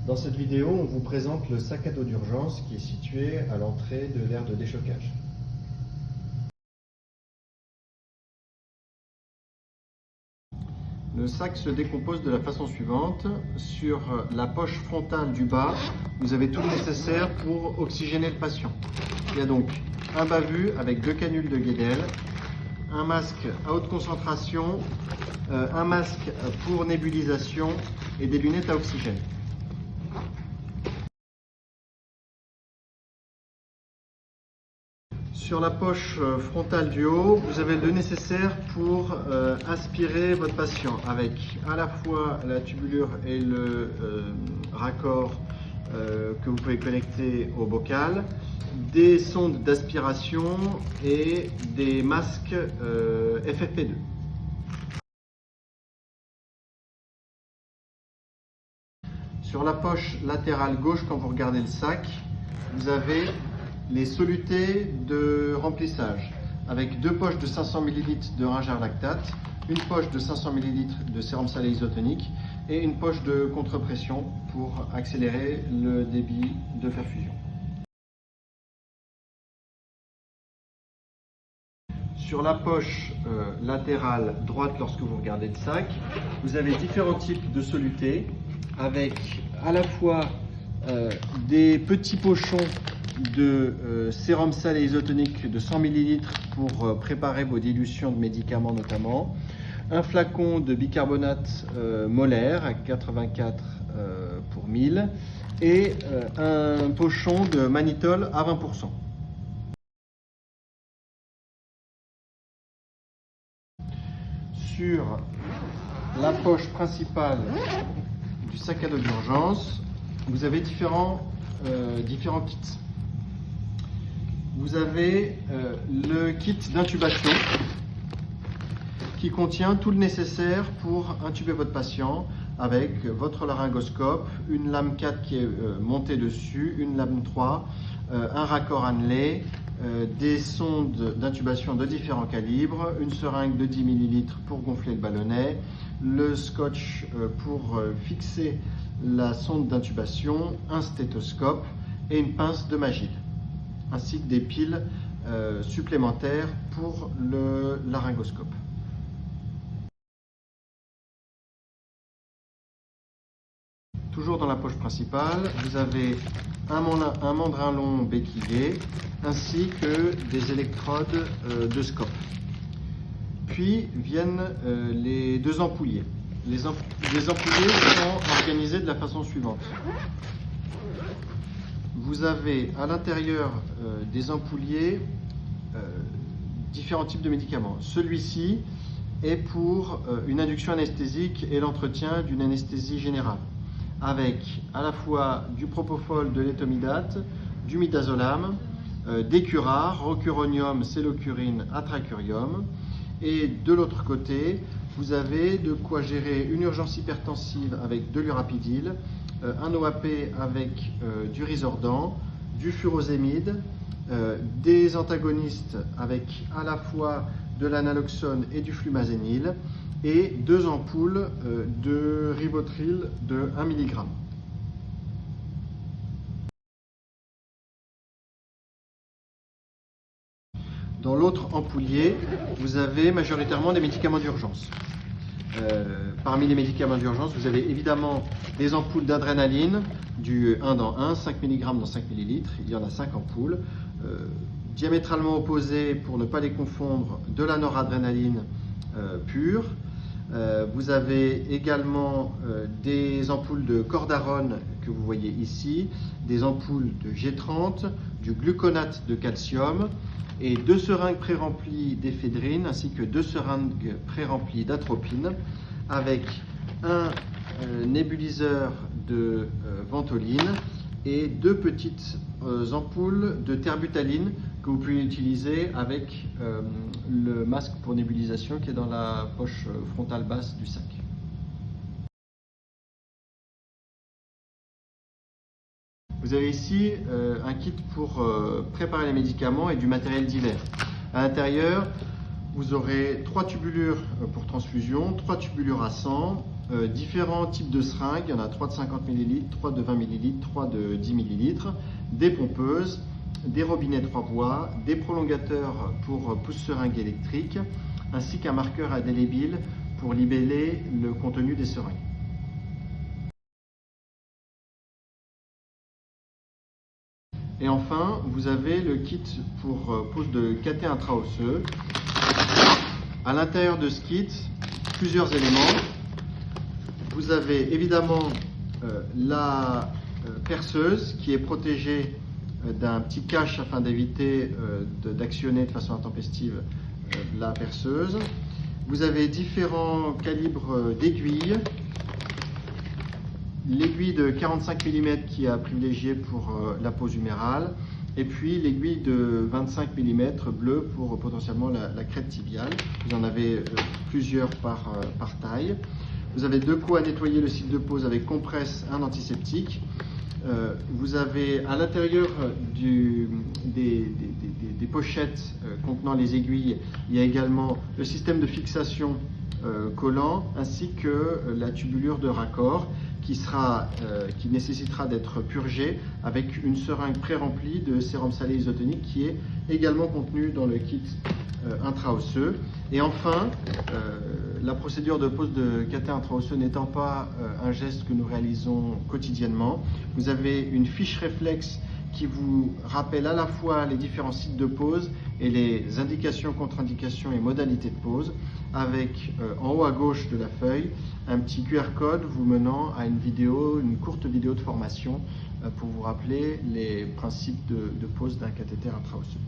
Dans cette vidéo, on vous présente le sac à dos d'urgence qui est situé à l'entrée de l'aire de déchocage. Le sac se décompose de la façon suivante. Sur la poche frontale du bas, vous avez tout le nécessaire pour oxygéner le patient. Il y a donc un bas-vue avec 2 canules de Guédel, un masque à haute concentration, un masque pour nébulisation et des lunettes à oxygène. Sur la poche frontale du haut, vous avez le nécessaire pour aspirer votre patient avec à la fois la tubulure et le raccord que vous pouvez connecter au bocal, des sondes d'aspiration et des masques FFP2. Sur la poche latérale gauche, quand vous regardez le sac, vous avez les solutés de remplissage avec 2 poches de 500 ml de ringère lactate, une poche de 500 ml de sérum salé isotonique et une poche de contre-pression pour accélérer le débit de perfusion. Sur la poche latérale droite, lorsque vous regardez le sac, vous avez différents types de solutés avec à la fois des petits pochons de sérum salé isotonique de 100 ml pour préparer vos dilutions de médicaments notamment, un flacon de bicarbonate molaire à 84 pour 1000 et un pochon de mannitol à 20%. Sur la poche principale du sac à dos d'urgence, vous avez différents kits. Vous avez le kit d'intubation qui contient tout le nécessaire pour intuber votre patient avec votre laryngoscope, une lame 4 qui est montée dessus, une lame 3, un raccord annelé, des sondes d'intubation de différents calibres, une seringue de 10 ml pour gonfler le ballonnet, le scotch pour fixer la sonde d'intubation, un stéthoscope et une pince de Magil, ainsi que des piles supplémentaires pour le laryngoscope. Toujours dans la poche principale, vous avez un mandrin long béquillé ainsi que des électrodes de scope. Puis viennent les 2 ampouliers. Les ampouliers sont organisés de la façon suivante. Vous avez à l'intérieur des ampouliers différents types de médicaments. Celui-ci est pour une induction anesthésique et l'entretien d'une anesthésie générale, avec à la fois du propofol, de l'étomidate, du midazolam, des curares, rocuronium, célocurine, atracurium. Et de l'autre côté, vous avez de quoi gérer une urgence hypertensive avec de l'urapidil, un OAP avec du Risordan, du furosémide, des antagonistes avec à la fois de l'analoxone et du flumazénil, et 2 ampoules de rivotril de 1 mg. Dans l'autre ampoulier, vous avez majoritairement des médicaments d'urgence. Parmi les médicaments d'urgence, vous avez évidemment des ampoules d'adrénaline, du 1 dans 1, 5 mg dans 5 ml. Il y en a 5 ampoules. Diamétralement opposées, pour ne pas les confondre, de la noradrénaline pure. Vous avez également des ampoules de cordarone que vous voyez ici, des ampoules de G30, du gluconate de calcium et 2 seringues pré-remplies d'éphédrine ainsi que 2 seringues pré-remplies d'atropine avec un nébuliseur de ventoline et 2 petites ampoules de terbutaline que vous pouvez utiliser avec le masque pour nébulisation qui est dans la poche frontale basse du sac. Vous avez ici un kit pour préparer les médicaments et du matériel divers. À l'intérieur, vous aurez 3 tubulures pour transfusion, 3 tubulures à sang, différents types de seringues, il y en a 3 de 50 ml, 3 de 20 ml, 3 de 10 ml, des pompeuses, des robinets 3 voies, des prolongateurs pour pousse-seringue électrique, ainsi qu'un marqueur indélébile pour libeller le contenu des seringues. Et enfin, vous avez le kit pour pose de cathé intraosseux. À l'intérieur de ce kit, plusieurs éléments. Vous avez évidemment la perceuse qui est protégée d'un petit cache afin d'éviter d'actionner de façon intempestive la perceuse. Vous avez différents calibres d'aiguilles. L'aiguille de 45 mm qui est à privilégier pour la pose humérale, et puis l'aiguille de 25 mm bleue pour potentiellement la crête tibiale. Vous en avez plusieurs par taille. Vous avez de quoi nettoyer le site de pose avec compresse, un antiseptique. Vous avez à l'intérieur des pochettes contenant les aiguilles, il y a également le système de fixation collant ainsi que la tubulure de raccord qui nécessitera d'être purgée avec une seringue pré-remplie de sérum salé isotonique qui est également contenu dans le kit intraosseux. Et enfin, la procédure de pose de cathé intraosseux n'étant pas un geste que nous réalisons quotidiennement, vous avez une fiche réflexe qui vous rappelle à la fois les différents sites de pose et les indications, contre-indications et modalités de pose, avec en haut à gauche de la feuille un petit QR code vous menant à une courte vidéo de formation pour vous rappeler les principes de pose d'un cathéter intraosseux.